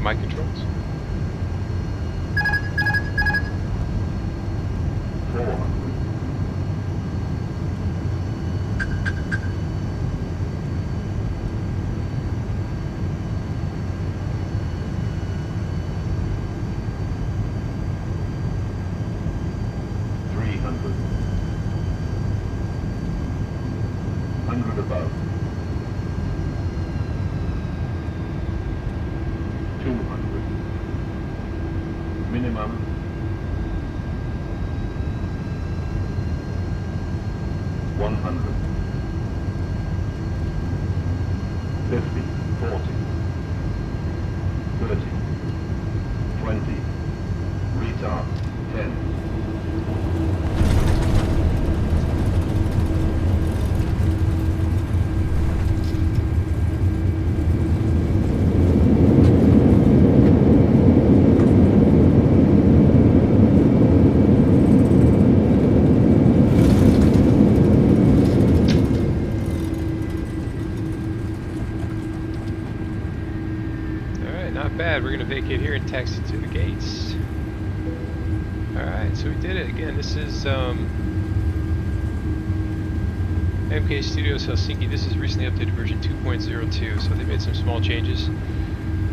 my controls. 400. 300. 100 above. 200. Minimum. 100. 50. 40. 30. 20. Retard. 10. Not bad. We're gonna vacate here and taxi to the gates. Alright, so we did it again. This is MK Studios Helsinki. This is recently updated version 2.02, so they made some small changes.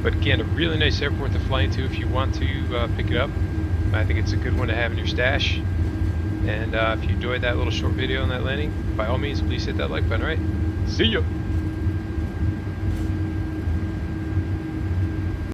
But again, a really nice airport to fly into if you want to pick it up. I think it's a good one to have in your stash. And if you enjoyed that little short video on that landing, by all means, please hit that like button, alright? See ya!